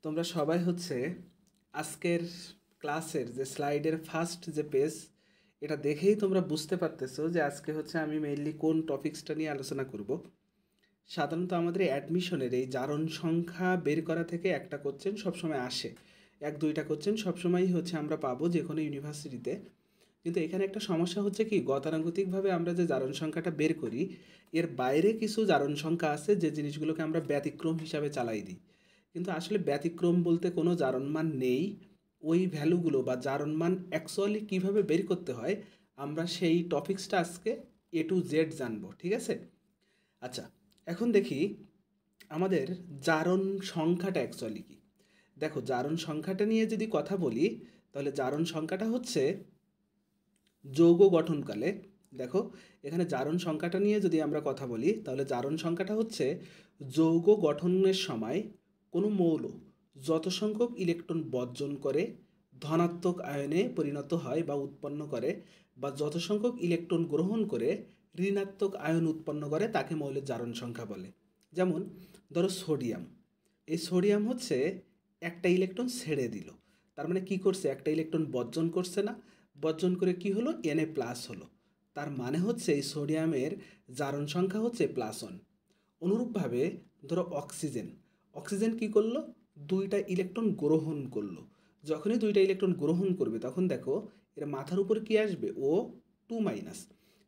তোমরা সবাই হচ্ছে আজকের ক্লাসের যে স্লাইডের ফার্স্ট যে পেজ এটা দেখেই তোমরা বুঝতে পারতেছো যে আজকে হচ্ছে আমি মেইনলি কোন টপিক্সটা নিয়ে আলোচনা করব। সাধারণত আমাদের অ্যাডমিশনের এই জারণ সংখ্যা বের করা থেকে একটা কোশ্চেন সবসময় আসে, এক দুইটা কোশ্চেন সবসময়ই হচ্ছে আমরা পাবো যে কোনো ইউনিভার্সিটিতে। কিন্তু এখানে একটা সমস্যা হচ্ছে কি, গতানুগতিকভাবে আমরা যে জারণ সংখ্যাটা বের করি এর বাইরে কিছু জারণ সংখ্যা আছে যে জিনিসগুলোকে আমরা ব্যতিক্রম হিসাবে চালাই দিই। কিন্তু আসলে ব্যতিক্রম বলতে কোনো জারণমান নেই। ওই ভ্যালুগুলো বা জারণমান অ্যাকচুয়ালি কীভাবে বের করতে হয় আমরা সেই টপিক্সটা আজকে A to Z জানবো, ঠিক আছে? আচ্ছা, এখন দেখি আমাদের জারণ সংখ্যাটা অ্যাকচুয়ালি কী। দেখো, জারণ সংখ্যাটা নিয়ে যদি কথা বলি তাহলে জারণ সংখ্যাটা হচ্ছে যৌগ গঠনকালে, দেখো এখানে জারণ সংখ্যাটা নিয়ে যদি আমরা কথা বলি তাহলে জারণ সংখ্যাটা হচ্ছে যৌগ গঠনের সময় কোনো মৌল যত সংখ্যক ইলেকট্রন বর্জন করে ধনাত্মক আয়নে পরিণত হয় বা উৎপন্ন করে, বা যত সংখ্যক ইলেকট্রন গ্রহণ করে ঋণাত্মক আয়ন উৎপন্ন করে তাকে মৌলের জারণ সংখ্যা বলে। যেমন ধরো সোডিয়াম, এই সোডিয়াম হচ্ছে একটা ইলেকট্রন ছেড়ে দিল, তার মানে কি করছে, একটা ইলেকট্রন বর্জন করছে না, বর্জন করে কি হলো, Na+ হলো, তার মানে হচ্ছে এই সোডিয়ামের জারণ সংখ্যা হচ্ছে +1। অনুরূপভাবে ধরো অক্সিজেন, অক্সিজেন কি করলো, দুইটা ইলেকট্রন গ্রহণ করলো, যখনই দুইটা ইলেকট্রন গ্রহণ করবে তখন দেখো এর মাথার উপর কি আসবে, O2-।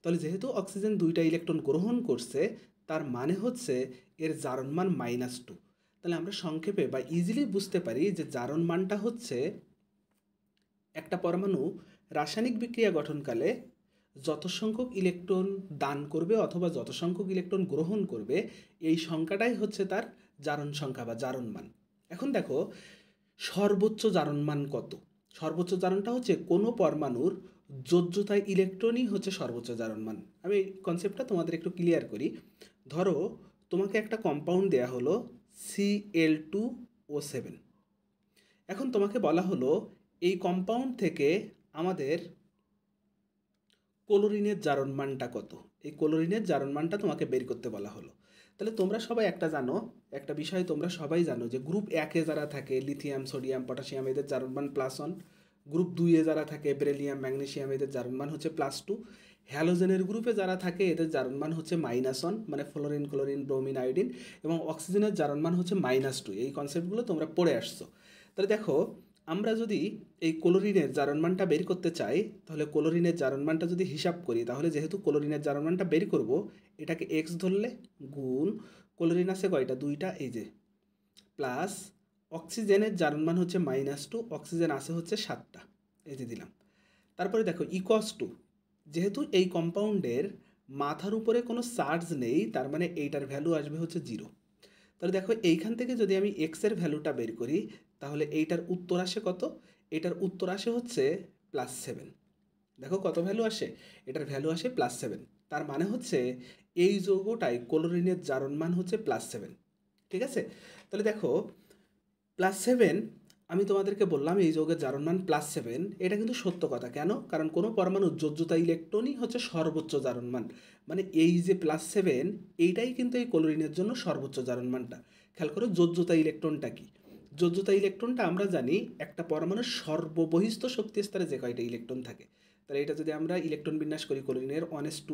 তাহলে যেহেতু অক্সিজেন দুইটা ইলেকট্রন গ্রহণ করছে তার মানে হচ্ছে এর জারণ মান -2। তাহলে আমরা সংক্ষেপে বা ইজিলি বুঝতে পারি যে জারণ মানটা হচ্ছে একটা পরমাণু রাসায়নিক বিক্রিয়া গঠনকালে যত সংখ্যক ইলেকট্রন দান করবে অথবা যত সংখ্যক ইলেকট্রন গ্রহণ করবে এই সংখ্যাটাই হচ্ছে তার জারণ সংখ্যা বা জারণ মান। এখন দেখো সর্বোচ্চ জারণ মান কত। সর্বোচ্চ জারণটা হচ্ছে কোনো পরমাণুর যোজ্যতায় ইলেকট্রনই হচ্ছে সর্বোচ্চ জারণ মান। আমি এই কনসেপ্টটা তোমাদের একটু ক্লিয়ার করি। ধরো তোমাকে একটা কম্পাউন্ড দেয়া হলো Cl2O7। এখন তোমাকে বলা হলো এই কম্পাউন্ড থেকে আমাদের ক্লোরিনের জারণ মানটা কত, এই ক্লোরিনের জারণ মানটা তোমাকে বের করতে বলা হলো। তাহলে তোমরা সবাই একটা জানো, একটা বিষয় তোমরা সবাই জানো যে গ্রুপ 1-এ যারা থাকে লিথিয়াম, সোডিয়াম, পটাশিয়াম এদের জারণ মান +1, গ্রুপ 2-এ যারা থাকে বেরিলিয়াম, ম্যাগনেসিয়াম এদের জারণ মান হচ্ছে +2, হ্যালোজেনের গ্রুপে যারা থাকে এদের জারণ মান হচ্ছে -1 মানে ফ্লোরিন, ক্লোরিন, ব্রোমিন, আয়োডিন, এবং অক্সিজেনের জারণ মান হচ্ছে -2। এই কনসেপ্টগুলো তোমরা পড়ে আসছো। তাহলে দেখো আমরা যদি এই ক্লোরিনের জারণমানটা বের করতে চাই তাহলে ক্লোরিনের জারণমানটা যদি হিসাব করি তাহলে যেহেতু ক্লোরিনের জারণমানটা বের করব এটাকে x ধরলে গুণ ক্লোরিন আছে কয়টা, দুইটা, এই যে প্লাস অক্সিজেনের জারণমান হচ্ছে -2, অক্সিজেন আছে হচ্ছে 7টা, এই যে দিলাম। তারপরে দেখো = যেহেতু এই কম্পাউন্ডের মাথার উপরে কোনো চার্জ নেই তার মানে এইটার ভ্যালু আসবে হচ্ছে 0। তাহলে দেখো এইখান থেকে যদি আমি এক্সের ভ্যালুটা বের করি তাহলে এইটার উত্তর আসে কত, এটার উত্তর আসে হচ্ছে +7। দেখো কত ভ্যালু আসে, এটার ভ্যালু আসে +7। তার মানে হচ্ছে এই যৌগটাই ক্লোরিনের জারণ মান হচ্ছে +7, ঠিক আছে? তাহলে দেখো +7, আমি তোমাদেরকে বললাম এই যৌগের জারণ মান +7, এটা কিন্তু সত্য কথা। কেন? কারণ কোনো পরমাণুর যোজ্যতা ইলেকট্রনই হচ্ছে সর্বোচ্চ জারণ মান, মানে এই যে +7 এইটাই কিন্তু এই ক্লোরিনের জন্য সর্বোচ্চ জারণ মানটা। খেয়াল করো যোজ্যতা ইলেকট্রনটা কি, যোজ্যতা ইলেকট্রনটা আমরা জানি একটা পরমাণুর সর্ববহিস্থ শক্তি স্তরে যে কয়টা ইলেকট্রন থাকে। তাহলে এটা যদি আমরা ইলেকট্রন বিন্যাস করি ক্লোরিনের 1s2,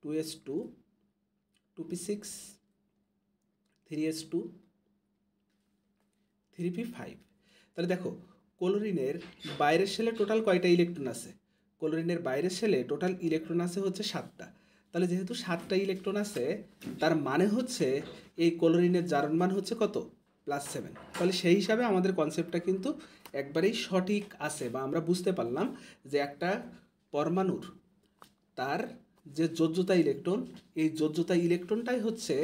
2s2, 2p6, 3s2, 3p5। তাহলে দেখো ক্লোরিনের বাইরের শেলে টোটাল কয়টা ইলেকট্রন আছে, ক্লোরিনের বাইরের শেলে টোটাল ইলেকট্রন আছে হচ্ছে 7টা। তাহলে যেহেতু 7টা ইলেকট্রন আছে তার মানে হচ্ছে এই ক্লোরিনের জারণ মান হচ্ছে কত, +7। তাহলে সেই হিসাবে আমাদের কনসেপ্টটা কিন্তু একবারেই সঠিক আছে, বা আমরা বুঝতে পারলাম যে একটা পরমাণুর তার যে যোজ্যতা ইলেকট্রন, এই যোজ্যতা ইলেকট্রনটাই হচ্ছে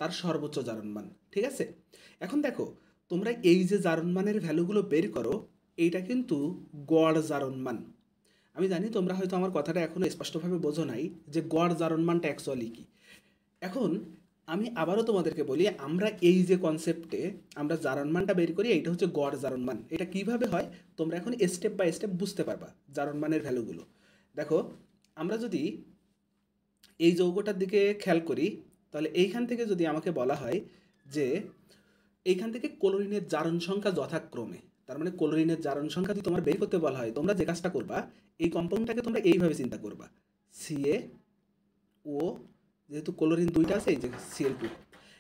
তার সর্বোচ্চ জারণমান, ঠিক আছে? এখন দেখো তোমরা এই যে জারণমানের ভ্যালুগুলো বের করো এইটা কিন্তু গড় জারণমান। আমি জানি তোমরা হয়তো আমার কথাটা এখনো স্পষ্টভাবে বোঝো নাই যে গড় জারণমানটা অ্যাকচুয়ালি কি। এখন আমি আবারও তোমাদেরকে বলি, আমরা এই যে কনসেপ্টে আমরা জারণমানটা বের করি এইটা হচ্ছে গড় জারণমান। এটা কিভাবে হয় তোমরা এখন স্টেপ বাই স্টেপ বুঝতে পারবা জারণমানের ভ্যালুগুলো। দেখো আমরা যদি এই যৌগটার দিকে খেয়াল করি তাহলে এইখান থেকে যদি আমাকে বলা হয় যে এইখান থেকে ক্লোরিনের জারণ সংখ্যা যথাক্রমে, তার মানে ক্লোরিনের জারণ সংখ্যা যদি তোমার বের করতে বলা হয়, তোমরা যে কাজটা করবা, এই কম্পাউন্ডটাকে তোমরা এইভাবে চিন্তা করবা, সিএ ও, যেহেতু ক্লোরিন দুইটা আছে, এই যে Cl2।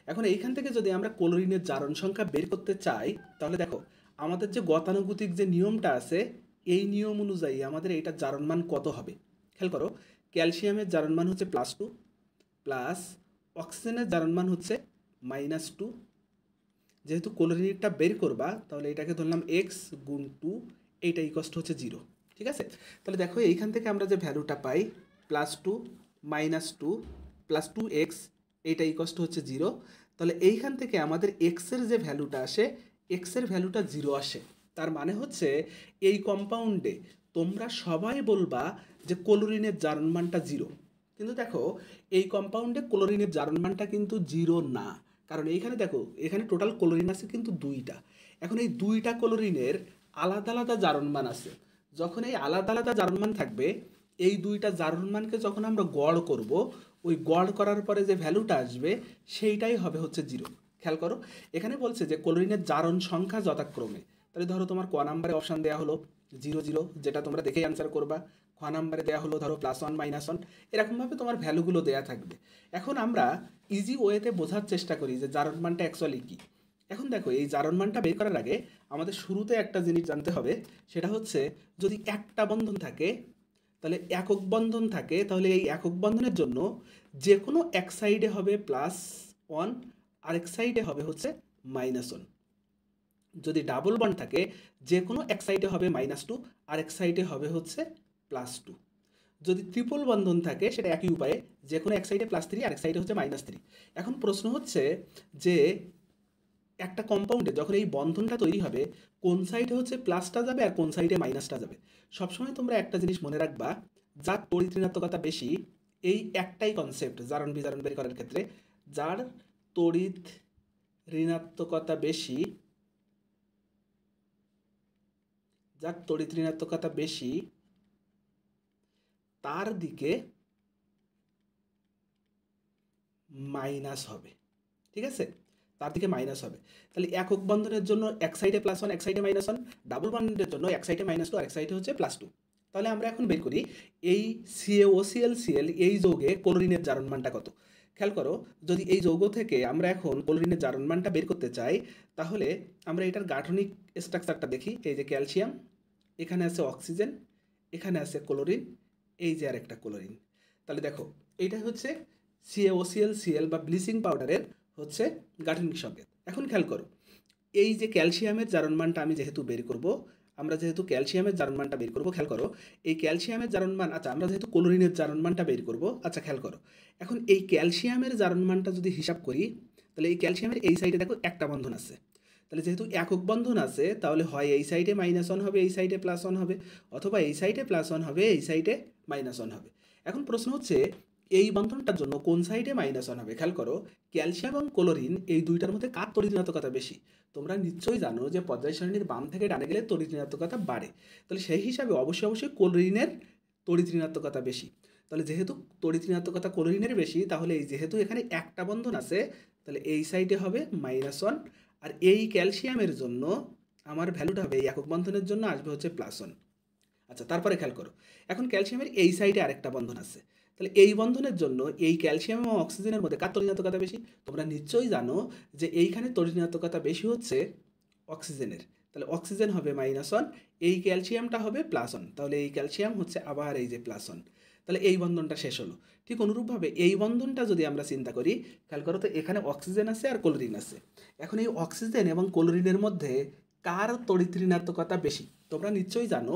এখন এইখান থেকে যদি আমরা ক্লোরিনের জারণ সংখ্যা বের করতে চাই, তাহলে দেখো আমাদের যে গতানুগতিক যে নিয়মটা আছে, এই নিয়ম অনুযায়ী আমাদের এইটার জারণ মান কত হবে। খেয়াল করো, ক্যালসিয়ামের জারণ মান হচ্ছে +2, প্লাস অক্সিজেনের জারণ মান হচ্ছে -2। যেহেতু ক্লোরিনটা বের করবা, তাহলে এটাকে ধরলাম x গুণ 2, এইটা ইকস্ট হচ্ছে 0। ঠিক আছে, তাহলে দেখো এইখান থেকে আমরা যে ভ্যালুটা পাই +2 -2 +2x, এইটা ইকস্ট হচ্ছে 0। তাহলে এইখান থেকে আমাদের এক্সের যে ভ্যালুটা আসে, এক্সের ভ্যালুটা 0 আসে। তার মানে হচ্ছে এই কম্পাউন্ডে তোমরা সবাই বলবা যে ক্লোরিনের জারণ মানটা 0, কিন্তু দেখো এই কম্পাউন্ডে ক্লোরিনের জারণ মানটা কিন্তু 0 না। কারণ এইখানে দেখো, এখানে টোটাল ক্লোরিন আছে কিন্তু 2টা। এখন এই 2টা ক্লোরিনের আলাদা আলাদা জারণ মান আছে। যখন এই আলাদা আলাদা জারণ মান থাকবে, এই 2টা জারণ মানকে যখন আমরা গড় করব, ওই গড় করার পরে যে ভ্যালুটা আসবে সেইটাই হবে হচ্ছে 0। খেয়াল করো, এখানে বলছে যে ক্লোরিনের জারণ সংখ্যা যথাক্রমে। তাহলে ধরো তোমার ক নাম্বারে অপশান দেওয়া হলো 0 0, যেটা তোমরা দেখেই অ্যান্সার করবা। খ নাম্বারে দেওয়া হলো ধরো +1 -1, এরকমভাবে তোমার ভ্যালুগুলো দেওয়া থাকবে। এখন আমরা ইজি ওয়েতে বোঝার চেষ্টা করি যে জারণ মানটা অ্যাকচুয়ালি কী। এখন দেখো, এই জারণ মানটা বের করার আগে আমাদের শুরুতে একটা জিনিস জানতে হবে, সেটা হচ্ছে যদি একটা বন্ধন থাকে, তাহলে একক বন্ধন থাকে, তাহলে এই একক বন্ধনের জন্য যে কোনো এক সাইডে হবে +1, আরেক সাইডে হবে হচ্ছে -1। যদি ডাবল বন্ড থাকে, যে কোনো এক সাইডে হবে -2, আরেক সাইডে হবে হচ্ছে +2। যদি ট্রিপল বন্ধন থাকে, সেটা একই উপায়ে, যে কোনো এক সাইডে +3, আরেক সাইডে হচ্ছে -3। এখন প্রশ্ন হচ্ছে যে একটা কম্পাউন্ডে যখন এই বন্ধনটা তৈরি হবে, কোন সাইডে হচ্ছে প্লাসটা যাবে আর কোন সাইডে মাইনাসটা যাবে। সবসময় তোমরা একটা জিনিস মনে রাখবা, যার তড়িৎ ঋণাত্মকতা বেশি, এই একটাই কনসেপ্ট জারণ বিজারণ বের করার ক্ষেত্রে, যার তড়িৎ ঋণাত্মকতা বেশি, যার তড়িৎ ঋণাত্মকতা বেশি তার দিকে মাইনাস হবে। ঠিক আছে, তার দিকে মাইনাস হবে। তাহলে একক বন্ধনের জন্য এক সাইডে +1, এক সাইডে -1, ডাবল বন্ধনের জন্য এক সাইডে -2, আরেক সাইডে হচ্ছে +2। তাহলে আমরা এখন বের করি এই CaOCl এই যৌগে ক্লোরিনের জারণ মানটা কত। খেয়াল করো, যদি এই যৌগ থেকে আমরা এখন ক্লোরিনের জারণ মানটা বের করতে চাই, তাহলে আমরা এটার গাঠনিক স্ট্রাকচারটা দেখি। এই যে ক্যালসিয়াম, এখানে আছে অক্সিজেন, এখানে আছে ক্লোরিন, এই যে আরেকটা ক্লোরিন। তাহলে দেখো, এইটা হচ্ছে CaOCl বা ব্লিচিং পাউডারের হচ্ছে গাঠনিক সংকেত। এখন খেয়াল করো, এই যে ক্যালসিয়ামের জারণ মানটা আমি যেহেতু বের করব, আমরা যেহেতু ক্যালসিয়ামের জারণ মানটা বের করব, খেয়াল করো এই ক্যালসিয়ামের জারণ মান, আচ্ছা আমরা যেহেতু ক্লোরিনের জারণ মানটা বের করব, আচ্ছা খেয়াল করো, এখন এই ক্যালসিয়ামের জারণ মানটা যদি হিসাব করি, তাহলে এই ক্যালসিয়ামের এই সাইডে দেখো একটা বন্ধন আছে। তাহলে যেহেতু একক বন্ধন আছে, তাহলে হয় এই সাইডে -1 হবে, এই সাইডে +1 হবে, অথবা এই সাইডে +1 হবে, এই সাইডে -1 হবে। এখন প্রশ্ন হচ্ছে এই বন্ধনটার জন্য কোন সাইডে -1 হবে। খেয়াল করো, ক্যালসিয়াম এবং ক্লোরিন এই দুইটার মধ্যে কার তড়িৎ ঋণাত্মকতা বেশি। তোমরা নিশ্চয়ই জানো যে পর্যায় সারণীর বাম থেকে ডানে গেলে তড়িৎ ঋণাত্মকতা বাড়ে। তাহলে সেই হিসাবে অবশ্যই ক্লোরিনের তড়িৎ ঋণাত্মকতা বেশি। তাহলে যেহেতু তড়িৎ ঋণাত্মকতা ক্লোরিনের বেশি, তাহলে এই যেহেতু এখানে একটা বন্ধন আছে, তাহলে এই সাইডে হবে -1, আর এই ক্যালসিয়ামের জন্য আমার ভ্যালুটা হবে, এই একক বন্ধনের জন্য আসবে হচ্ছে +1। আচ্ছা, তারপরে খেয়াল করো, এখন ক্যালসিয়ামের এই সাইডে আরেকটা বন্ধন আছে। তাহলে এই বন্ধনের জন্য এই ক্যালসিয়াম এবং অক্সিজেনের মধ্যে কার তড়িৎ ঋণাত্মকতা বেশি। তোমরা নিশ্চয়ই জানো যে এইখানে তড়িৎ ঋণাত্মকতা বেশি হচ্ছে অক্সিজেনের। তাহলে অক্সিজেন হবে -1, এই ক্যালসিয়ামটা হবে +1। তাহলে এই ক্যালসিয়াম হচ্ছে আবার এই যে +1। তাহলে এই বন্ধনটা শেষ হলো। ঠিক অনুরূপভাবে এই বন্ধনটা যদি আমরা চিন্তা করি, খেয়াল করো তো এখানে অক্সিজেন আছে আর ক্লোরিন আছে। এখন এই অক্সিজেন এবং ক্লোরিনের মধ্যে কার তড়িৎ ঋণাত্মকতা বেশি। তোমরা নিশ্চয়ই জানো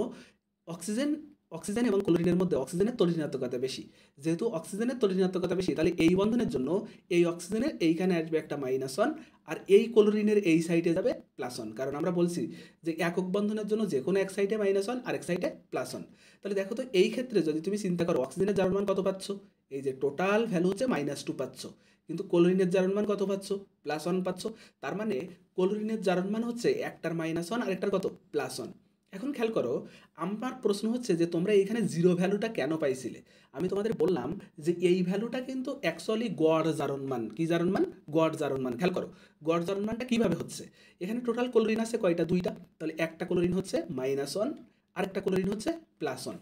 অক্সিজেন অক্সিজেন এবং ক্লোরিনের মধ্যে অক্সিজেনের তড়িৎ ঋণাত্মকতা বেশি। যেহেতু অক্সিজেনের তড়িৎ ঋণাত্মকতা বেশি, তাহলে এই বন্ধনের জন্য এই অক্সিজেনের এইখানে আসবে একটা -1, আর এই ক্লোরিনের এই সাইডে যাবে +1। কারণ আমরা বলছি যে একক বন্ধনের জন্য যে কোনো এক সাইডে -1, আরেক সাইডে +1। তাহলে দেখো তো এই ক্ষেত্রে যদি তুমি চিন্তা করো অক্সিজেনের জারণ মান কত পাচ্ছ, এই যে টোটাল ভ্যালু হচ্ছে -2 পাচ্ছ, কিন্তু ক্লোরিনের জারণ মান কত পাচ্ছ, +1 পাচ্ছ। তার মানে ক্লোরিনের জারণ মান হচ্ছে একটার -1 আরেকটার কত +1। এখন খেয়াল করো, আমার প্রশ্ন হচ্ছে যে তোমরা এইখানে জিরো ভ্যালুটা কেন পাইছিলে। আমি তোমাদের বললাম যে এই ভ্যালুটা কিন্তু অ্যাকচুয়ালি গড় জারণ মান। কি জারণ মান? গড় জারণ মান। খেয়াল করো গড় জারণ মানটা কীভাবে হচ্ছে। এখানে টোটাল ক্লোরিন আছে কয়টা? দুইটা। তাহলে একটা ক্লোরিন হচ্ছে -1, আরেকটা ক্লোরিন হচ্ছে +1।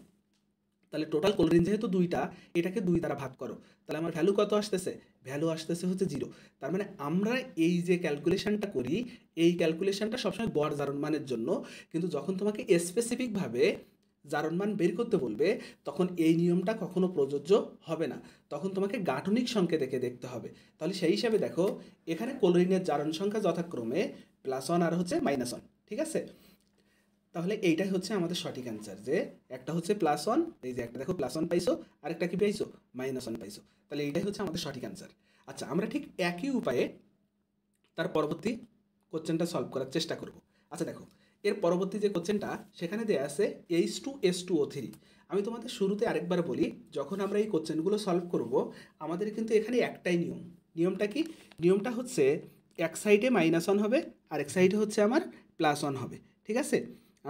তাহলে টোটাল ক্লোরিন যেহেতু দুইটা, এটাকে 2 দ্বারা ভাগ করো। তাহলে আমার ভ্যালু কত আসতেছে? ভ্যালু আসতেছে হচ্ছে 0। তার মানে আমরা এই যে ক্যালকুলেশনটা করি, এই ক্যালকুলেশনটা সবসময় গড় জারণ মানের জন্য। কিন্তু যখন তোমাকে স্পেসিফিকভাবে জারণ মান বের করতে বলবে, তখন এই নিয়মটা কখনো প্রযোজ্য হবে না। তখন তোমাকে গাঠনিক সংকেত দেখতে হবে। তাহলে সেই হিসাবে দেখো, এখানে ক্লোরিনের জারণ সংখ্যা যথাক্রমে +1 আর হচ্ছে -1। ঠিক আছে? তাহলে এইটাই হচ্ছে আমাদের সঠিক অ্যান্সার, যে একটা হচ্ছে +1, এই যে একটা দেখো +1 পাইছো, আরেকটা কি পাইছো? -1 পাইছো। তাহলে এইটাই হচ্ছে আমাদের সঠিক অ্যান্সার। আচ্ছা, আমরা ঠিক একই উপায়ে তার পরবর্তী কোশ্চেনটা সলভ করার চেষ্টা করব। আচ্ছা দেখো, এর পরবর্তী যে কোশ্চেনটা সেখানে দেওয়া আছে H2S2O3। আমি তোমাদের শুরুতে আরেকবার বলি, যখন আমরা এই কোশ্চেনগুলো সলভ করব, আমাদের কিন্তু এখানে একটাই নিয়ম। নিয়মটা কি? নিয়মটা হচ্ছে এক সাইডে -1 হবে, আর এক সাইডে হচ্ছে আমার +1 হবে। ঠিক আছে?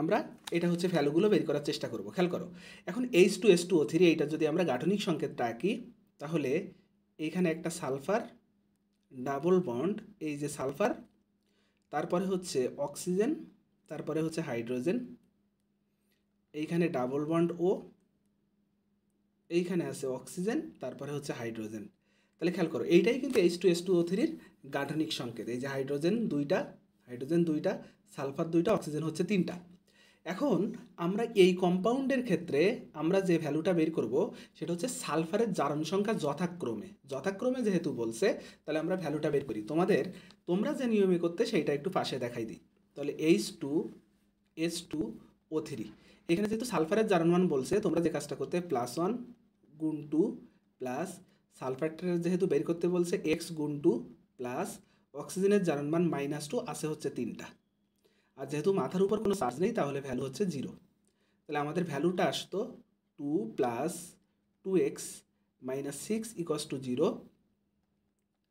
আমরা এটা হচ্ছে ভ্যালুগুলো বের করার চেষ্টা করব। খেয়াল করো, এখন H2S2O3 এইটা যদি আমরা গাঠনিক সংকেতটা আঁকি, তাহলে এইখানে একটা সালফার ডাবল বন্ড, এই যে সালফার, তারপরে হচ্ছে অক্সিজেন, তারপরে হচ্ছে হাইড্রোজেন, এইখানে ডাবল বন্ড ও, এইখানে আছে অক্সিজেন, তারপরে হচ্ছে হাইড্রোজেন। তাহলে খেয়াল করো, এইটাই কিন্তু H2S2O3 গাঠনিক সংকেত। এই যে হাইড্রোজেন দুইটা, সালফার দুইটা, অক্সিজেন হচ্ছে 3টা। এখন আমরা এই কম্পাউন্ডের ক্ষেত্রে আমরা যে ভ্যালুটা বের করব, সেটা হচ্ছে সালফারের জারণ সংখ্যা যথাক্রমে যেহেতু বলছে, তাহলে আমরা ভ্যালুটা বের করি। তোমরা যে নিয়মে করতে সেইটা একটু পাশে দেখাই দিই। তাহলে H2S2O3, এখানে যেহেতু সালফারের জারণ মান বলছে, তোমরা যে কাজটা করতে +1 গুণ 2 প্লাস সালফারটার যেহেতু বের করতে বলছে x গুণ 2 প্লাস অক্সিজেনের জারণ মান -2 আছে হচ্ছে 3টা। আর যেহেতু মাথার উপর কোনো চার্জ নেই, তাহলে ভ্যালু হচ্ছে 0। তাহলে আমাদের ভ্যালুটা আসতো 2 + 2x - 6 = 0।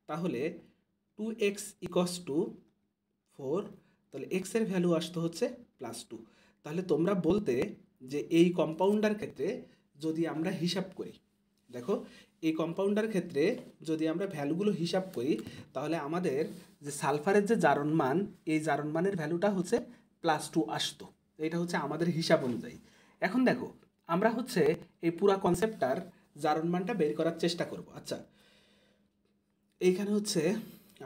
তাহলে 2x = 4। তাহলে x এর ভ্যালু আসতো হচ্ছে +2। তাহলে তোমরা বলতে যে এই কম্পাউন্ডার ক্ষেত্রে যদি আমরা হিসাব করি, দেখো এই কম্পাউন্ডার ক্ষেত্রে যদি আমরা ভ্যালুগুলো হিসাব করি, তাহলে আমাদের যে সালফারের যে জারণ মান, এই জারণ মানের ভ্যালুটা হচ্ছে +2 আসতো। এটা হচ্ছে আমাদের হিসাব অনুযায়ী। এখন দেখো, আমরা হচ্ছে এই পুরা কনসেপ্টটার জারণ মানটা বের করার চেষ্টা করব। আচ্ছা, এইখানে হচ্ছে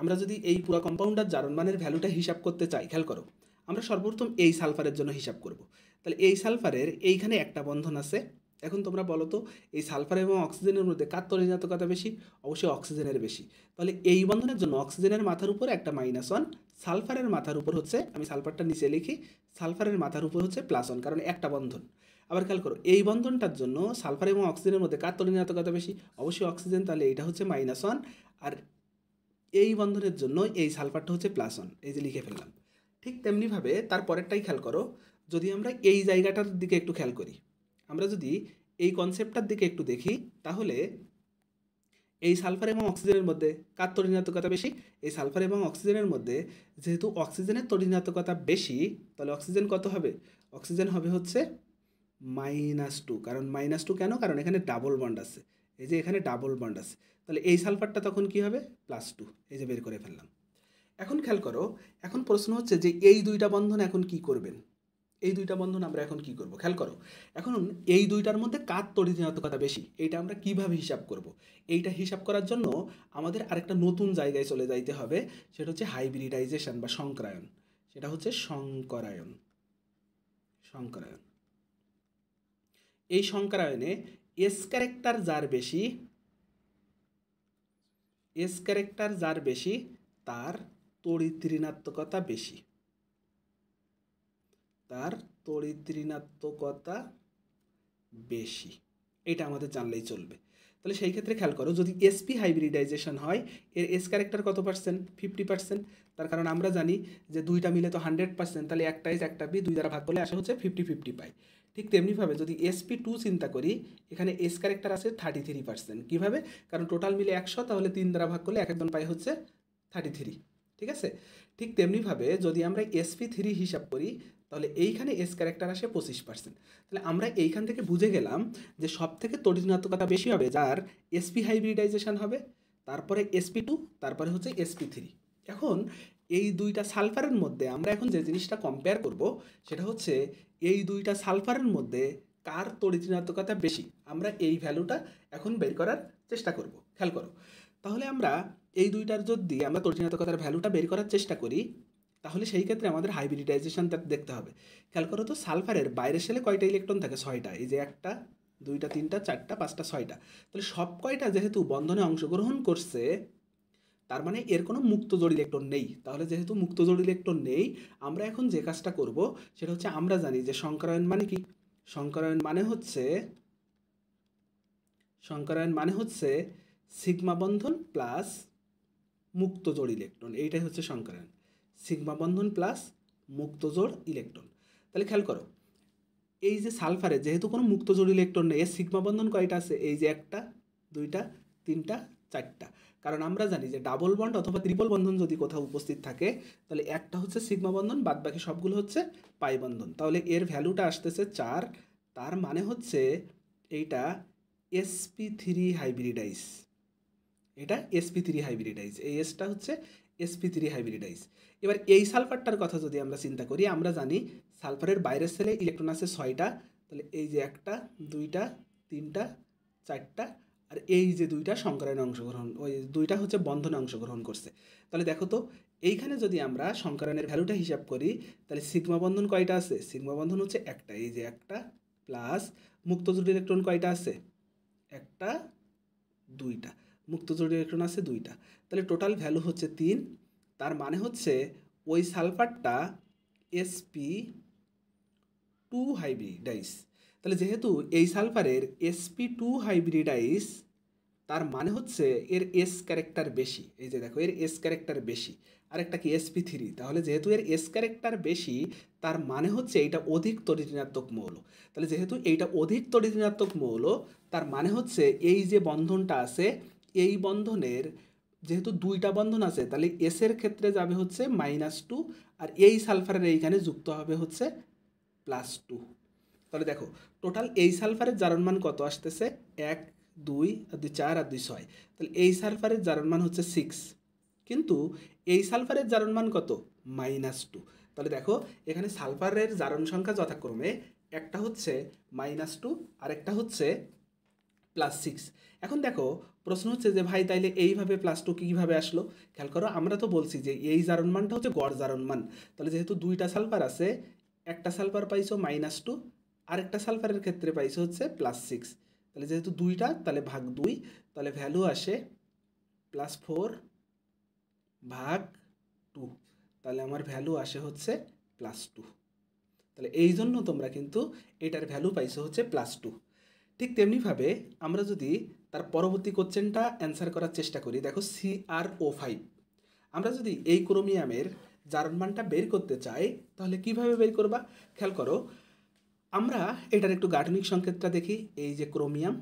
আমরা যদি এই পুরা কম্পাউন্ডার জারণ মানের ভ্যালুটা হিসাব করতে চাই, খেয়াল করো, আমরা সর্বপ্রথম এই সালফারের জন্য হিসাব করব। তাহলে এই সালফারের এইখানে একটা বন্ধন আছে। এখন তোমরা বলো তো, এই সালফার এবং অক্সিজেনের মধ্যে কার তরিণাত্মকতা বেশি? অবশ্যই অক্সিজেনের বেশি। তাহলে এই বন্ধনের জন্য অক্সিজেনের মাথার উপর একটা -1, সালফারের মাথার উপর হচ্ছে, আমি সালফারটা নিচে লিখি, সালফারের মাথার উপর হচ্ছে +1, কারণ একটা বন্ধন। আবার খেয়াল করো, এই বন্ধনটার জন্য সালফার এবং অক্সিজেনের মধ্যে কার তরিণাত্মকতা বেশি? অবশ্যই অক্সিজেন। তাহলে এইটা হচ্ছে -1। আর এই বন্ধনের জন্য এই সালফারটা হচ্ছে +1, এই যে লিখে ফেললাম। ঠিক তেমনিভাবে তারপরেরটাই খেয়াল করো, যদি আমরা এই জায়গাটার দিকে একটু খেয়াল করি, আমরা যদি এই কনসেপ্টটার দিকে একটু দেখি, তাহলে এই সালফার এবং অক্সিজেনের মধ্যে কার তরিণাত্মকতা বেশি? এই সালফার এবং অক্সিজেনের মধ্যে যেহেতু অক্সিজেনের তরিণাত্মকতা বেশি, তাহলে অক্সিজেন কত হবে? অক্সিজেন হবে হচ্ছে -2। কারণ -2 কেন? কারণ এখানে ডাবল বন্ড আছে। এই যে এখানে ডাবল বন্ড আছে। তাহলে এই সালফারটা তখন কি হবে? +2। এই যে বের করে ফেললাম। এখন খেয়াল করো, এখন প্রশ্ন হচ্ছে যে এই দুইটা বন্ধন এখন কি করবেন? এই দুইটা বন্ধন আমরা এখন কি করব? খেয়াল করো, এখন এই দুইটার মধ্যে কার তরিণাত্মকতা বেশি, এইটা আমরা কিভাবে হিসাব করব? এইটা হিসাব করার জন্য আমাদের আরেকটা নতুন জায়গায় চলে যাইতে হবে। সেটা হচ্ছে হাইব্রিডাইজেশন বা সংকরায়ন। সেটা হচ্ছে সংকরায়ন। এই সংকরায়নে এস ক্যারেক্টার যার বেশি, তার তড়িৎ ঋণাত্মকতা বেশি। এটা আমাদের জানলেই চলবে। তাহলে সেই ক্ষেত্রে খেয়াল করো, যদি এসপি হাইব্রিডাইজেশন হয়, এর এস ক্যারেক্টার কত পার্সেন্ট? 50%। তার কারণ আমরা জানি যে দুইটা মিলে তো 100%, তাহলে একটা এস একটা বি, 2 দ্বারা ভাগ করলে আসে হচ্ছে 50-50 পাই। ঠিক তেমনিভাবে যদি SP2 চিন্তা করি, এখানে এস ক্যারেক্টার আছে 33%। কীভাবে? কারণ টোটাল মিলে 100, তাহলে 3 দ্বারা ভাগ করলে এক একজন পাই হচ্ছে 33। ঠিক আছে? ঠিক তেমনিভাবে যদি আমরা SP3 হিসাব করি, তাহলে এইখানে এস ক্যারেক্টার আসে 25%। তাহলে আমরা এইখান থেকে বুঝে গেলাম যে সব থেকে তড়িৎ-ঋণাত্মকতা বেশি হবে যার sp হাইব্রিডাইজেশন হবে, তারপরে sp2, তারপরে হচ্ছে sp3। এখন এই দুইটা সালফারের মধ্যে আমরা এখন যে জিনিসটা কম্পেয়ার করব সেটা হচ্ছে এই দুইটা সালফারের মধ্যে কার তড়িৎ-ঋণাত্মকতা বেশি, আমরা এই ভ্যালুটা এখন বের করার চেষ্টা করব। খেয়াল করো, তাহলে আমরা এই দুইটার যদি আমরা তড়িৎ-ঋণাত্মকতার ভ্যালুটা বের করার চেষ্টা করি, তাহলে সেই ক্ষেত্রে আমাদের হাইব্রিডাইজেশনটা দেখতে হবে। খেয়াল করো তো, সালফারের বাইরের শেলে কয়টা ইলেকট্রন থাকে? 6টা। এই যে 1টা 2টা 3টা 4টা 5টা 6টা। তাহলে সব কয়টা যেহেতু বন্ধনে অংশগ্রহণ করছে, তার মানে এর কোনো মুক্ত জোড় ইলেকট্রন নেই। তাহলে যেহেতু মুক্ত জোড় ইলেকট্রন নেই, আমরা এখন যে কাজটা করব সেটা হচ্ছে, আমরা জানি যে সংকরায়ন মানে কি? সংকরায়ন মানে হচ্ছে সিগমা বন্ধন প্লাস মুক্ত জোড় ইলেকট্রন। এইটাই হচ্ছে সংকরায়ন, সিগমা বন্ধন প্লাস মুক্ত জোড় ইলেকট্রন। তাহলে খেয়াল করো, এই যে সালফারে যেহেতু কোনো মুক্ত জোড় ইলেকট্রন নেই, এর সিগমা বন্ধন কয়টা আছে? এই যে 1টা 2টা 3টা 4টা। কারণ আমরা জানি যে ডাবল বন্ড অথবা ট্রিপল বন্ধন যদি কোথাও উপস্থিত থাকে, তাহলে একটা হচ্ছে সিগমা বন্ধন, বাদ বাকি সবগুলো হচ্ছে পাই বন্ধন। তাহলে এর ভ্যালুটা আসতেছে 4। তার মানে হচ্ছে এইটা sp3 হাইব্রিডাইজ, এটা sp3 হাইব্রিডাইজ, এই এসটা হচ্ছে sp3 হাইব্রিডাইজ। এবার এই সালফারটার কথা যদি আমরা চিন্তা করি, আমরা জানি সালফারের বাইরের সেলে ইলেকট্রন আছে 6টা। তাহলে এই যে 1টা 2টা 3টা 4টা, আর এই যে 2টা সংকরায়নে অংশগ্রহণ, ওই 2টা হচ্ছে বন্ধনে অংশগ্রহণ করছে। তাহলে দেখো তো, এইখানে যদি আমরা সংকরায়নের ভ্যালুটা হিসাব করি, তাহলে সিগমা বন্ধন কয়টা আছে? সিগমা বন্ধন হচ্ছে 1টা, এই যে 1টা, প্লাস মুক্ত জোড় ইলেকট্রন কয়টা আছে? 1টা 2টা, মুক্ত জোড় ইলেকট্রন আছে 2টা। তাহলে টোটাল ভ্যালু হচ্ছে 3। তার মানে হচ্ছে ওই সালফারটা sp2 হাইব্রিডাইজ। তাহলে যেহেতু এই সালফারের sp2 হাইব্রিডাইজ, তার মানে হচ্ছে এর এস ক্যারেক্টার বেশি। এই যে দেখো, এর এস ক্যারেক্টার বেশি। আরেকটা কি? sp3। তাহলে যেহেতু এর এস ক্যারেক্টার বেশি, তার মানে হচ্ছে এইটা অধিক তড়িৎ-ঋণাত্মক মৌল। তাহলে যেহেতু এইটা অধিক তড়িৎ-ঋণাত্মক মৌল, তার মানে হচ্ছে এই যে বন্ধনটা আছে, এই বন্ধনের যেহেতু 2টা বন্ধন আছে, তাহলে এসের ক্ষেত্রে যাবে হচ্ছে -2, আর এই সালফারের এইখানে যুক্ত হবে হচ্ছে +2। তাহলে দেখো, টোটাল এই সালফারের জারণ মান কত আসতেছে? 1 2 আর 2 4 আর 2 6। তাহলে এই সালফারের জারণ মান হচ্ছে 6, কিন্তু এই সালফারের জারণ মান কত? -2। তাহলে দেখো, এখানে সালফারের জারণ সংখ্যা যথাক্রমে একটা হচ্ছে -2 আর একটা হচ্ছে +6। এখন দেখো, প্রশ্ন হচ্ছে যে ভাই তাইলে এইভাবে +2 কীভাবে আসলো? খেয়াল করো, আমরা তো বলছি যে এই জারণ মানটা হচ্ছে গড় জারণ মান। তাহলে যেহেতু 2টা সালফার আছে, একটা সালফার পাইছো -2, আরেকটা সালফারের ক্ষেত্রে পাইছো হচ্ছে +6। তাহলে যেহেতু 2টা, তাহলে ভাগ 2, তাহলে ভ্যালু আসে +4 ভাগ 2। তাহলে আমার ভ্যালু আসে হচ্ছে +2। তাহলে এই জন্য তোমরা কিন্তু এটার ভ্যালু পাইছো হচ্ছে +2। ঠিক তেমনিভাবে আমরা যদি তার পরবর্তী কোশ্চেনটা অ্যান্সার করার চেষ্টা করি, দেখো CrO5। আমরা যদি এই ক্রোমিয়ামের জারণ মানটা বের করতে চাই, তাহলে কিভাবে বের করবা? খেয়াল করো, আমরা এটার একটু গাঠনিক সংকেতটা দেখি। এই যে ক্রোমিয়াম,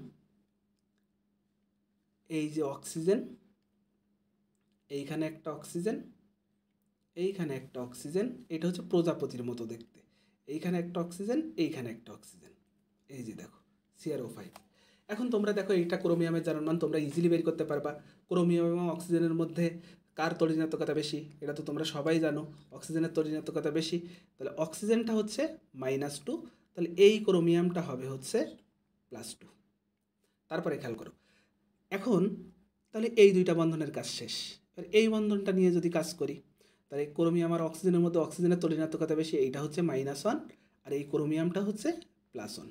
এই যে অক্সিজেন, এইখানে একটা অক্সিজেন, এইখানে একটা অক্সিজেন, এটা হচ্ছে প্রজাপতির মতো দেখতে। এইখানে একটা অক্সিজেন, এইখানে একটা অক্সিজেন, এই যে দেখো CrO5। এখন তোমরা দেখো, এইটা ক্রোমিয়ামের জারণ মান তোমরা ইজিলি বের করতে পারবা। ক্রোমিয়াম এবং অক্সিজেনের মধ্যে কার তড়িৎ-ঋণাত্মকতা বেশি? এটা তো তোমরা সবাই জানো, অক্সিজেনের তড়িৎ-ঋণাত্মকতা বেশি। তাহলে অক্সিজেনটা হচ্ছে -2, তাহলে এই ক্রোমিয়ামটা হবে হচ্ছে +2। তারপরে খেয়াল করো, এখন তাহলে এই 2টা বন্ধনের কাজ শেষ। এবার এই বন্ধনটা নিয়ে যদি কাজ করি, তাহলে ক্রোমিয়াম আর অক্সিজেনের মধ্যে অক্সিজেনের তড়িৎ-ঋণাত্মকতা বেশি, এইটা হচ্ছে -1, আর এই ক্রোমিয়ামটা হচ্ছে +1।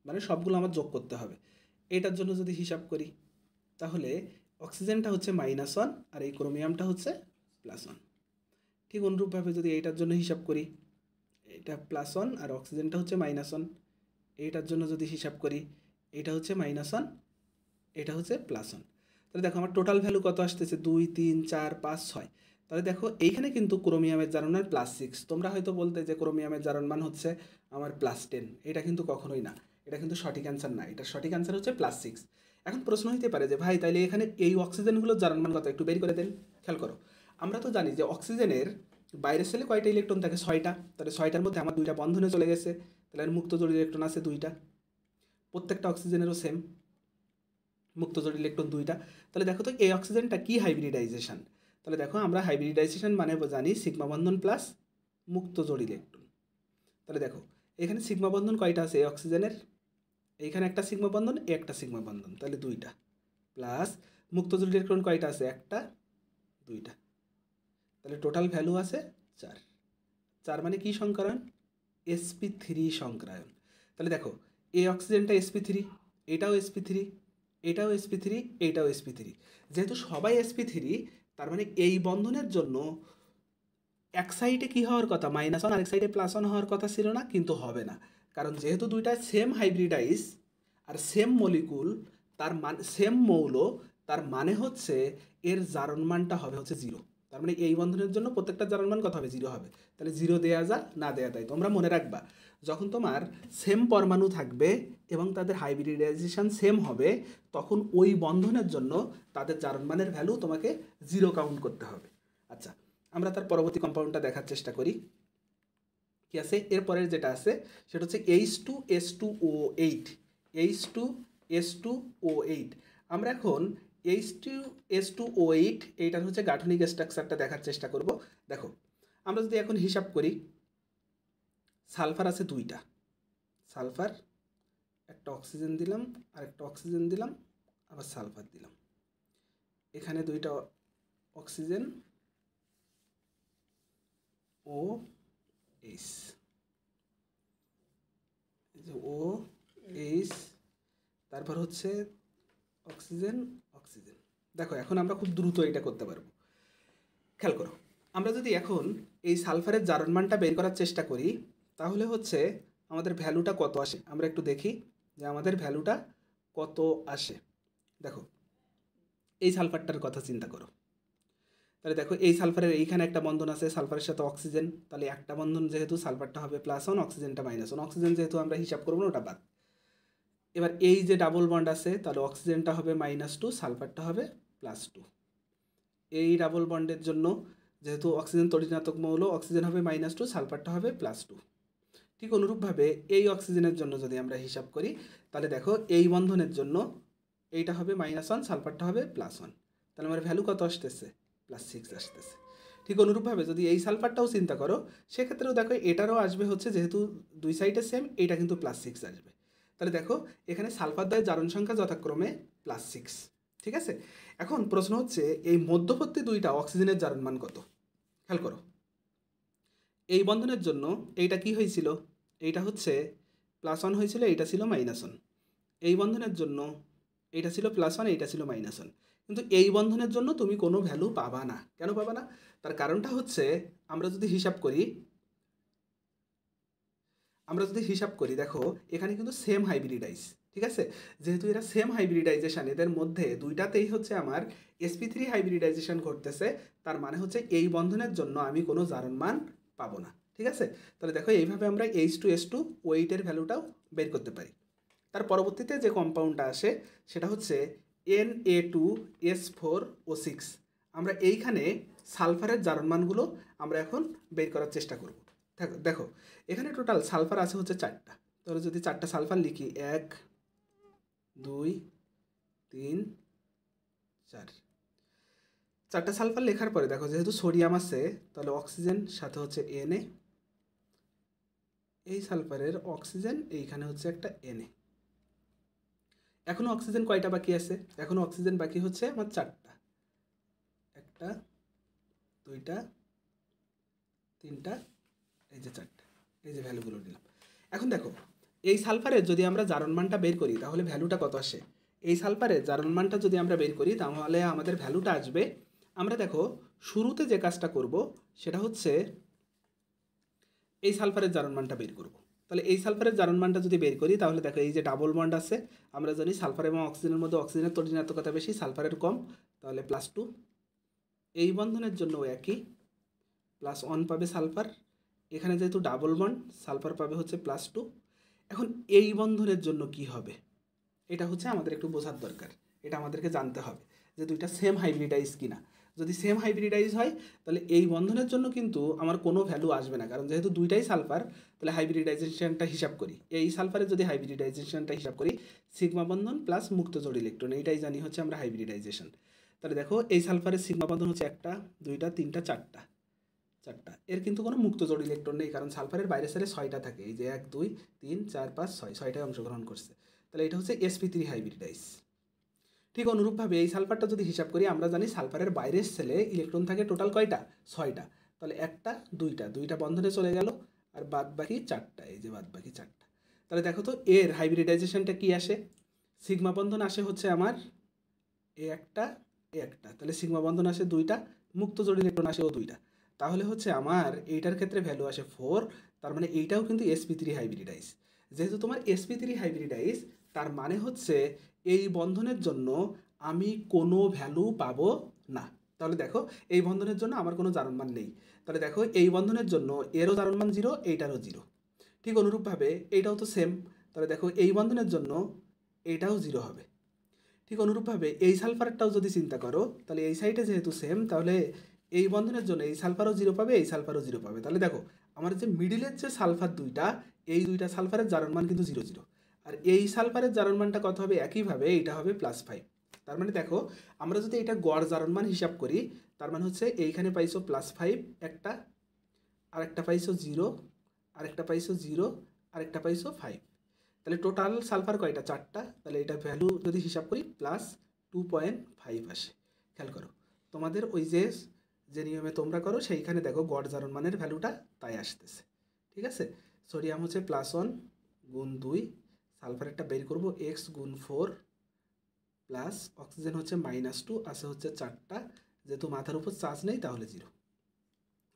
মানে সবগুলো আমার যোগ করতে হবে। এটার জন্য যদি হিসাব করি, তাহলে অক্সিজেনটা হচ্ছে -1 আর এই ক্রোমিয়ামটা হচ্ছে +1। ঠিক অনুরূপভাবে যদি এইটার জন্য হিসাব করি, এটা +1 আর অক্সিজেনটা হচ্ছে -1। এইটার জন্য যদি হিসাব করি, এটা হচ্ছে -1, এটা হচ্ছে +1। তাহলে দেখো, আমার টোটাল ভ্যালু কত আসতেছে? 2 3 4 5 6। তাহলে দেখো, এইখানে কিন্তু ক্রোমিয়ামের জারণ মান +6। তোমরা হয়তো বলতে যে ক্রোমিয়ামের জারণ মান হচ্ছে আমার +10। এটা কিন্তু কখনোই না, এটা কিন্তু সঠিক অ্যান্সার না। এটা সঠিক অ্যান্সার হচ্ছে +6। এখন প্রশ্ন হইতে পারে যে ভাই তাইলে এখানে এই অক্সিজেনগুলোর জারণ মান কত? একটু বের করে দেন। খেয়াল করো, আমরা তো জানি যে অক্সিজেনের বাইরের সেলে কয়টা ইলেকট্রন থাকে? 6টা। তাহলে 6টার মধ্যে আমার 2টা বন্ধনে চলে গেছে, তাহলে আর মুক্ত জোড় ইলেকট্রন আছে 2টা। প্রত্যেকটা অক্সিজেনেরও সেম মুক্ত জোড় ইলেকট্রন 2টা। তাহলে দেখো তো এই অক্সিজেনটা কি হাইব্রিডাইজেশন? তাহলে দেখো আমরা হাইব্রিডাইজেশন মানে জানি সিগমা বন্ধন প্লাস মুক্ত জোড় ইলেকট্রন। তাহলে দেখো এখানে সিগমা বন্ধন কয়টা আছে এই অক্সিজেনের? এইখানে একটা সিগমা বন্ধন, একটা সিগমা বন্ধন, তাহলে 2টা, প্লাস মুক্ত জোড় ইলেকট্রন কয়টা আছে? একটা, 2টা, তাহলে টোটাল ভ্যালু আছে 4। 4 মানে কি সংকরায়ন? sp3 সংকরায়ন। তাহলে দেখো এই অক্সিজেনটা sp3, এটাও sp3, এটাও sp3, এইটাও sp3। যেহেতু সবাই sp3, তার মানে এই বন্ধনের জন্য এক সাইডে কী হওয়ার কথা? -1, আরেক সাইডে +1 হওয়ার কথা ছিল না? কিন্তু হবে না, কারণ যেহেতু দুইটা সেম হাইব্রিডাইজ আর সেম মলিকুল, তার মানে সেম মৌল, তার মানে হচ্ছে এর জারণ মানটা হবে হচ্ছে 0। তার মানে এই বন্ধনের জন্য প্রত্যেকটা জারণ মান কত হবে? 0 হবে। তাহলে 0 দেয়া যা না দেয়া তাই। তোমরা মনে রাখবা, যখন তোমার সেম পরমাণু থাকবে এবং তাদের হাইব্রিডাইজেশন সেম হবে, তখন ওই বন্ধনের জন্য তাদের জারণ মানের ভ্যালু তোমাকে 0 কাউন্ট করতে হবে। আচ্ছা, আমরা তার পরবর্তী কম্পাউন্ডটা দেখার চেষ্টা করি কি আছে। এরপরের যেটা আছে সেটা হচ্ছে H2S2O8। H2S2O8। আমরা এখন H2S2O8 এইটার হচ্ছে গাঠনিক স্ট্রাকচারটা দেখার চেষ্টা করব। দেখো আমরা যদি এখন হিসাব করি, সালফার আছে 2টা, সালফার, একটা অক্সিজেন দিলাম, আর একটা অক্সিজেন দিলাম, আবার সালফার দিলাম। এখানে 2টা oxygen, O H, O H, তারপর হচ্ছে অক্সিজেন, অক্সিজেন। দেখো এখন আমরা খুব দ্রুত এটা করতে পারবো। খেয়াল করো, আমরা যদি এখন এই সালফারের জারণ মানটা বের করার চেষ্টা করি, তাহলে হচ্ছে আমাদের ভ্যালুটা কত আসে আমরা একটু দেখি যে আমাদের ভ্যালুটা কত আসে। দেখো এই সালফারটার কথা চিন্তা করো। তাহলে দেখো এই সালফারের এইখানে একটা বন্ধন আছে সালফারের সাথে অক্সিজেন, তাহলে একটা বন্ধন যেহেতু সালফারটা হবে +1, অক্সিজেনটা -1। অক্সিজেন যেহেতু আমরা হিসাব করবো না, ওটা বাদ। এবার এই যে ডাবল বন্ড আছে, তাহলে অক্সিজেনটা হবে -2, সালফারটা হবে +2। এই ডাবল বন্ডের জন্য যেহেতু অক্সিজেন তড়িৎ-ঋণাত্মক মৌল, অক্সিজেন হবে -2, সালফারটা হবে +2। ঠিক অনুরূপভাবে এই অক্সিজেনের জন্য যদি আমরা হিসাব করি, তাহলে দেখো এই বন্ধনের জন্য এইটা হবে -1, সালফারটা হবে +1। তাহলে আমার ভ্যালু কত আসতেছে? +6 আসতেছে। ঠিক অনুরূপভাবে যদি এই সালফারটাও চিন্তা করো, সেক্ষেত্রেও দেখো এটারও আসবে হচ্ছে, যেহেতু দুই সাইডে সেম, এইটা কিন্তু +6 আসবে। তাহলে দেখো এখানে সালফার দ্বয়ের জারণ সংখ্যা যথাক্রমে +6। ঠিক আছে, এখন প্রশ্ন হচ্ছে এই মধ্যবর্তী 2টা অক্সিজেনের জারণ মান কত? খেয়াল করো, এই বন্ধনের জন্য এইটা কি হয়েছিল? এইটা হচ্ছে +1 হয়েছিল, এইটা ছিল -1। এই বন্ধনের জন্য এইটা ছিল +1, এইটা ছিল -1। কিন্তু এই বন্ধনের জন্য তুমি কোনো ভ্যালু পাবা না। কেন পাবা না? তার কারণটা হচ্ছে আমরা যদি হিসাব করি, দেখো এখানে কিন্তু সেম হাইব্রিডাইজ। ঠিক আছে, যেহেতু এরা সেম হাইব্রিডাইজেশন, এদের মধ্যে দুইটাতেই হচ্ছে আমার sp3 হাইব্রিডাইজেশন ঘটতেছে, তার মানে হচ্ছে এই বন্ধনের জন্য আমি কোনো জারণ মান পাবো না। ঠিক আছে, তাহলে দেখো এইভাবে আমরা H2S2O8 এর ভ্যালুটাও বের করতে পারি। তার পরবর্তীতে যে কম্পাউন্ডটা আসে সেটা হচ্ছে Na2S4O6। আমরা এইখানে সালফারের জারণ মানগুলো আমরা এখন বের করার চেষ্টা করব। দেখো এখানে টোটাল সালফার আছে হচ্ছে 4টা। তাহলে যদি 4টা সালফার লিখি, 1 2 3 4, 4টা সালফার লেখার পরে দেখো যেহেতু সোডিয়াম আছে, তাহলে অক্সিজেন সাথে হচ্ছে Na, এই সালফারের অক্সিজেন, এইখানে হচ্ছে একটা Na। এখনো অক্সিজেন কয়টা বাকি আছে? এখনো অক্সিজেন বাকি হচ্ছে আমার 4টা, 1টা 2টা 3টা, এই যে 4টা, এই যে ভ্যালুগুলো দিলাম। এখন দেখো এই সালফারের যদি আমরা জারণ মানটা বের করি, তাহলে ভ্যালুটা কত আসে? এই সালফারের জারণ মানটা যদি আমরা বের করি, তাহলে আমাদের ভ্যালুটা আসবে, আমরা দেখো শুরুতে যে কাজটা করব সেটা হচ্ছে এই সালফারের জারণ মানটা বের করব। তাহলে এই সালফারের জারণ মানটা যদি বের করি, তাহলে দেখো এই যে ডাবল বন্ড আছে, আমরা জানি সালফার এবং অক্সিজেনের মধ্যে অক্সিজেনের তড়িৎ-ঋণাত্মকতা বেশি, সালফারের কম, তাহলে +2। এই বন্ধনের জন্য একই, +1 পাবে সালফার। এখানে যেহেতু ডাবল বন্ড, সালফার পাবে হচ্ছে +2। এখন এই বন্ধনের জন্য কি হবে, এটা হচ্ছে আমাদের একটু বোঝার দরকার, এটা আমাদেরকে জানতে হবে যে দুইটা সেম হাইব্রিডাইজ কিনা। যদি সেম হাইব্রিডাইজ হয় তাহলে এই বন্ধনের জন্য কিন্তু আমার কোনো ভ্যালু আসবে না, কারণ যেহেতু দুইটাই সালফার তাহলে হাইব্রিডাইজেশনটা হিসাব করি, এই সালফারের যদি হাইব্রিডাইজেশনটা হিসাব করি সিগমা বন্ধন প্লাস মুক্ত জোড় ইলেকট্রন, এইটাই জানি হচ্ছে আমরা হাইব্রিডাইজেশন। তাহলে দেখো এই সালফারের সিগমা বন্ধন হচ্ছে 1টা 2টা 3টা 4টা, এর কিন্তু কোনো মুক্ত জোড় ইলেকট্রন নেই, কারণ সালফারের বাইরে সাইডে 6টা থাকে, এই যে 1 2 3 4 5 6, 6টায় অংশগ্রহণ করছে, তাহলে এটা হচ্ছে sp3 হাইব্রিডাইজ। ঠিক অনুরূপভাবে এই সালফারটা যদি হিসাব করি আমরা জানি সালফারের বাইরের সেলে ইলেকট্রন থাকে টোটাল কয়টা, 6টা, তাহলে 1টা 2টা বন্ধনে চলে গেল, আর বাদ বাকি 4টা, এই যে বাদ বাকি 4টা। তাহলে দেখো তো এর হাইব্রিডাইজেশনটা কি আসে, সিগমা বন্ধন আসে হচ্ছে আমার একটা, তাহলে সিগমা বন্ধন আসে 2টা, মুক্ত জোড় ইলেকট্রন আসে ও 2টা, তাহলে হচ্ছে আমার এইটার ক্ষেত্রে ভ্যালু আসে 4, তার মানে এইটাও কিন্তু sp3 হাইব্রিডাইজ। যেহেতু তোমার sp3 হাইব্রিডাইজ তার মানে হচ্ছে এই বন্ধনের জন্য আমি কোনো ভ্যালু পাবো না। তাহলে দেখো এই বন্ধনের জন্য আমার কোনো জারণমান নেই, তাহলে দেখো এই বন্ধনের জন্য এরও জারণমান 0, এইটারও 0। ঠিক অনুরূপভাবে এইটাও তো সেম, তাহলে দেখো এই বন্ধনের জন্য এইটাও 0 হবে। ঠিক অনুরূপভাবে এই সালফারটাও যদি চিন্তা করো তাহলে এই সাইডে যেহেতু সেম, তাহলে এই বন্ধনের জন্য এই সালফারও 0 পাবে, এই সালফারও 0 পাবে। তাহলে দেখো আমার যে মিডিলের যে সালফার দুইটা, এই দুইটা সালফারের জারণমান কিন্তু 0 0, আর এই সালফারের জারণমানটা কত হবে, একইভাবে এইটা হবে +5। তার মানে দেখো আমরা যদি এটা গড় জারণমান হিসাব করি তার মানে হচ্ছে এইখানে পাইছো +5 একটা, আরেকটা পাইছো 0, আরেকটা পাইছো 0, আরেকটা পাইছো 5, তাহলে টোটাল সালফার কয়টা, 4টা, তাহলে এটা ভ্যালু যদি হিসাব করি +2.5 আসে। খেয়াল করো তোমাদের ওই যে নিয়মে তোমরা করো সেইখানে দেখো গড় জারণমানের ভ্যালুটা তাই আসতেছে। ঠিক আছে, সোডিয়াম হচ্ছে +1 গুণ 2, সালফারেরটা বের করবো x গুণ 4, প্লাস অক্সিজেন হচ্ছে -2, আসে হচ্ছে 4টা, যেহেতু মাথার উপর চার্জ নেই তাহলে 0,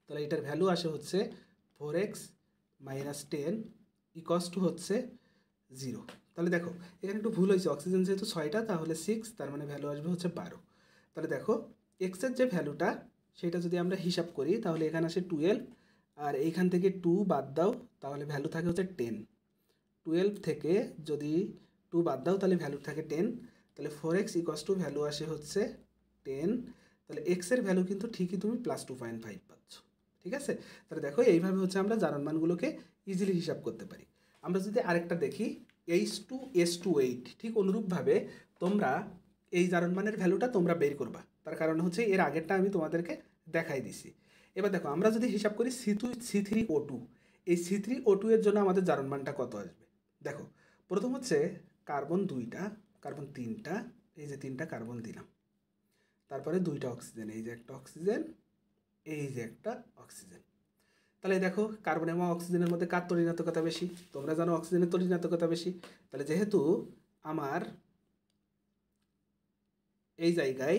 তাহলে এটার ভ্যালু আসে হচ্ছে 4x - 10 = হচ্ছে 0। তাহলে দেখো এখানে একটু ভুল হয়েছে, অক্সিজেন যেহেতু 6টা তাহলে 6, তার মানে ভ্যালু আসবে হচ্ছে 12। তাহলে দেখো এক্সের যে ভ্যালুটা সেটা যদি আমরা হিসাব করি তাহলে এখানে আসে 12, আর এইখান থেকে 2 বাদ দাও তাহলে ভ্যালু থাকে হচ্ছে 10। 12 থেকে যদি 2 বাদ দাও তাহলে ভ্যালু থাকে 10, তাহলে 4x = ভ্যালু আসে হচ্ছে 10, তাহলে এক্সের ভ্যালু কিন্তু ঠিকই তুমি +2.5 পাচ্ছ। ঠিক আছে, তাহলে দেখো এইভাবে হচ্ছে আমরা জারণমানগুলোকে ইজিলি হিসাব করতে পারি। আমরা যদি আরেকটা দেখি H2S28, ঠিক অনুরূপভাবে তোমরা এই জারণমানের ভ্যালুটা তোমরা বের করবা, তার কারণ হচ্ছে এর আগেরটা আমি তোমাদেরকে দেখাই দিছি। এবার দেখো আমরা যদি হিসাব করি C3O2, এই C3O2 এর জন্য আমাদের জারণমানটা কত আসবে, দেখো প্রথম হচ্ছে কার্বন 2টা, কার্বন 3টা, এই যে 3টা কার্বন দিলাম, তারপরে 2টা অক্সিজেন, এই যে একটা অক্সিজেন, এই যে একটা অক্সিজেন। তাহলে দেখো কার্বন এবং অক্সিজেনের মধ্যে কার তড়িৎনাত্মকতা বেশি, তোমরা জানো অক্সিজেনের তড়িৎনাত্মকতা বেশি, তাহলে যেহেতু আমার এই জায়গায়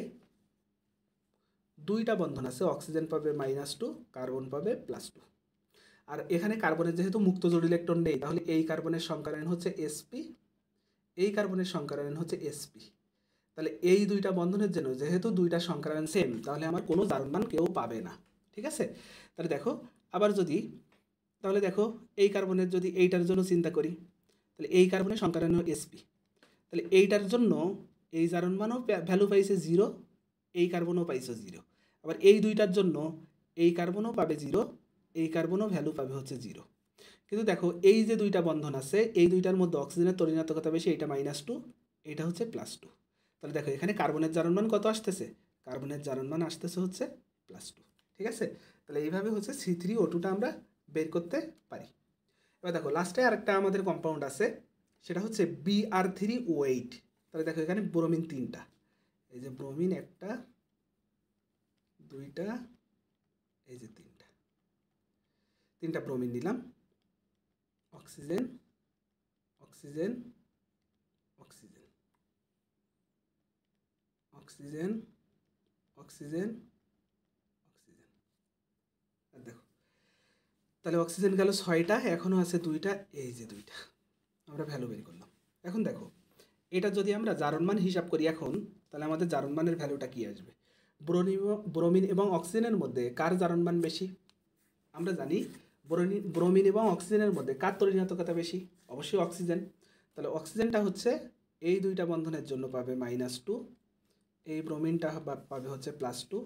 2টা বন্ধন আছে, অক্সিজেন পাবে -2, কার্বন পাবে +2, আর এখানে কার্বনের যেহেতু মুক্ত জোড় ইলেকট্রন নেই তাহলে এই কার্বনের সংখ্যায়ন হচ্ছে sp, এই কার্বনের সংখ্যায়ন হচ্ছে sp। তাহলে এই 2টা বন্ধনের জন্য যেহেতু 2টা সংখ্যায়ন সেম তাহলে আমার কোনো জারণমান কেউ পাবে না। ঠিক আছে, তাহলে দেখো আবার যদি তাহলে দেখো এই কার্বনের যদি এইটার জন্য চিন্তা করি তাহলে এই কার্বনের সংখ্যায়ন sp, তাহলে এইটার জন্য এই জারণমানও ভ্যালু পাইছে 0, এই কার্বনও পাইছে 0, আবার এই দুইটার জন্য এই কার্বনও পাবে 0, এই কার্বনও ভ্যালু পাবে হচ্ছে 0। কিন্তু দেখো এই যে 2টা বন্ধন আছে এই দুইটার মধ্যে অক্সিজেনের তড়িৎনাত্মকতা বেশি, এটা -2, এটা হচ্ছে +2, তাহলে দেখো এখানে কার্বনের জারণমান কত আসতেছে, কার্বনের জারণমান আসতেছে হচ্ছে +2। ঠিক আছে, তাহলে এইভাবে হচ্ছে C3O2টা আমরা বের করতে পারি। এবার দেখো লাস্টে আরেকটা আমাদের কম্পাউন্ড আছে, সেটা হচ্ছে Br3O8। তাহলে দেখো এখানে ব্রোমিন 3টা, এই যে ব্রোমিন 1টা 2টা, এই যে 3টা ব্রোমিন নিলাম, oxygen oxygen oxygen oxygen oxygen oxygen, আর দেখো তাহলে অক্সিজেন গেল 6টা, এখনও আছে 2টা, এই যে 2টা আমরা ভ্যালু বের করলাম। এখন দেখো এটা যদি আমরা জারণমান হিসাব করি এখন তাহলে আমাদের জারণমানের ভ্যালুটা কি আসবে, ব্রোমিন এবং অক্সিজেনের মধ্যে কার জারণমান বেশি, আমরা জানি ব্রোমিন এবং অক্সিজেনের মধ্যে কার তড়িৎনাত্মকতা বেশি, অবশ্যই অক্সিজেন। তাহলে অক্সিজেনটা হচ্ছে এই 2টা বন্ধনের জন্য পাবে -2, এই ব্রোমিনটা পাবে হচ্ছে +2,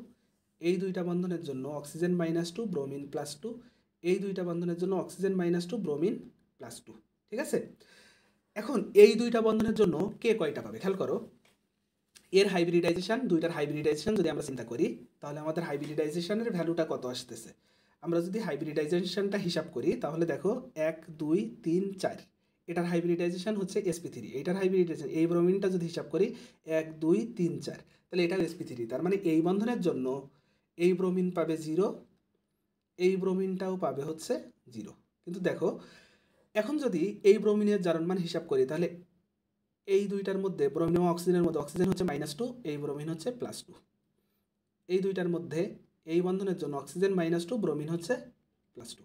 এই দুইটা বন্ধনের জন্য অক্সিজেন -2 ব্রোমিন +2, এই দুইটা বন্ধনের জন্য অক্সিজেন -2 ব্রোমিন +2। ঠিক আছে, এখন এই দুইটা বন্ধনের জন্য কে কয়টা পাবে খেয়াল করো। এর হাইব্রিডাইজেশন, দুইটার হাইব্রিডাইজেশন যদি আমরা চিন্তা করি তাহলে আমাদের হাইব্রিডাইজেশনের ভ্যালুটা কত আসতেছে। আমরা যদি হাইব্রিডাইজেশনটা হিসাব করি তাহলে দেখো 1 2 3 4, এটার হাইব্রিডাইজেশন হচ্ছে sp3, এটার হাইব্রিডাইজেশন এই ব্রোমিনটা যদি হিসাব করি 1 2 3 4, তাহলে এটা sp3। তার মানে এই বন্ধনের জন্য এই ব্রোমিন পাবে 0, এই ব্রোমিনটাও পাবে হচ্ছে 0। কিন্তু দেখো এখন যদি এই ব্রোমিনের জারণমান হিসাব করি তাহলে এই দুইটার মধ্যে ব্রোমিন এবং অক্সিজেনের মধ্যে অক্সিজেন হচ্ছে -2, এই ব্রোমিন হচ্ছে +2। এই দুইটার মধ্যে এই বন্ধনের জন্য অক্সিজেন -2 ব্রোমিন হচ্ছে +2।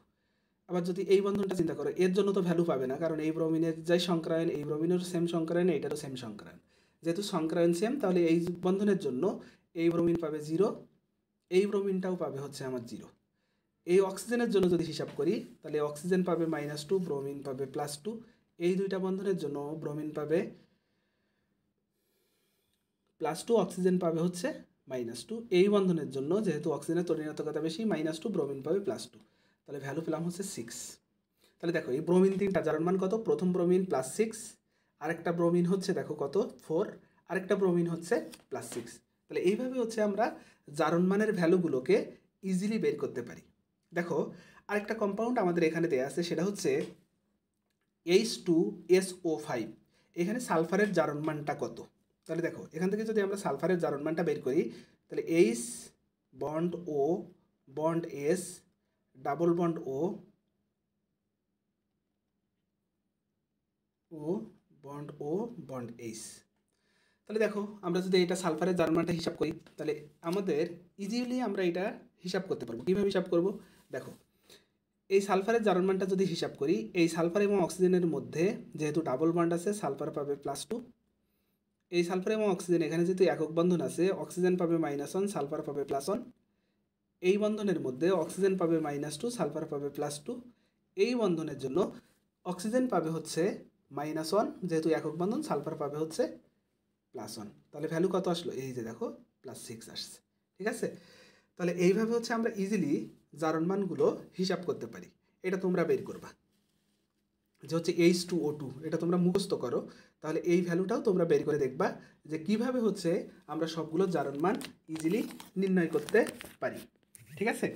আবার যদি এই বন্ধনটা চিন্তা করো, এর জন্য তো ভ্যালু পাবে না, কারণ এই ব্রোমিনের যাই সংক্রায়ন, এই ব্রোমিনের সেম সংক্রায়ন, এইটারও সেম সংক্রায়ন। যেহেতু সংক্রায়ন সেম তাহলে এই বন্ধনের জন্য এই ব্রোমিন পাবে 0, এই ব্রোমিনটাও পাবে হচ্ছে আমার 0। এই অক্সিজেনের জন্য যদি হিসাব করি তাহলে অক্সিজেন পাবে -2, ব্রোমিন পাবে +2, এই দুইটা বন্ধনের জন্য ব্রোমিন পাবে +2, অক্সিজেন পাবে হচ্ছে -2। এই বন্ধনের জন্য যেহেতু অক্সিজেনের তড়িৎ বেশি, -2, ব্রোমিন পাবে +2, তাহলে ভ্যালু পেলাম হচ্ছে 6। তাহলে দেখো এই ব্রোমিন তিনটা যার মান কত, প্রথম ব্রোমিন +6, আরেকটা ব্রোমিন হচ্ছে দেখো কত 4, আরেকটা ব্রোমিন হচ্ছে +6। তাহলে এইভাবে হচ্ছে আমরা জারণমানের ভ্যালুগুলোকে ইজিলি বের করতে পারি। দেখো আরেকটা কম্পাউন্ড আমাদের এখানে দেয়া আছে, সেটা হচ্ছে H2SO5। এখানে সালফারের জারণমানটা কত। তাহলে দেখো এখান থেকে যদি আমরা সালফারের জারণমানটা বের করি তাহলে H bond O bond S double bond O bond O bond H। তাহলে দেখো আমরা যদি এটা সালফারের জারণমানটা হিসাব করি তাহলে আমাদের ইজিলি আমরা এটা হিসাব করতে পারবো। কীভাবে হিসাব করব, দেখো এই সালফারের জারণমানটা যদি হিসাব করি, এই সালফার এবং অক্সিজেনের মধ্যে যেহেতু ডাবল বন্ড আছে সালফার পাবে +2, এই সালফার এবং অক্সিজেন এখানে যেহেতু একক বন্ধন আছে অক্সিজেন পাবে -1, সালফার পাবে +1, এই বন্ধনের মধ্যে অক্সিজেন পাবে -2, সালফার পাবে +2, এই বন্ধনের জন্য অক্সিজেন পাবে হচ্ছে -1, যেহেতু একক বন্ধন, সালফার পাবে হচ্ছে +1। তাহলে ভ্যালু কত আসলো, এই যে দেখো +6 আসছে। ঠিক আছে, তাহলে এইভাবে হচ্ছে আমরা ইজিলি জারণমানগুলো হিসাব করতে পারি। এটা তোমরা বের করবা যে হচ্ছে H2O2, এটা তোমরা মুখস্থ করো, তাহলে এই ভ্যালুটাও তোমরা বের করে দেখবা যে কিভাবে হচ্ছে আমরা সবগুলো জারণমান ইজিলি নির্ণয় করতে পারি। ঠিক আছে।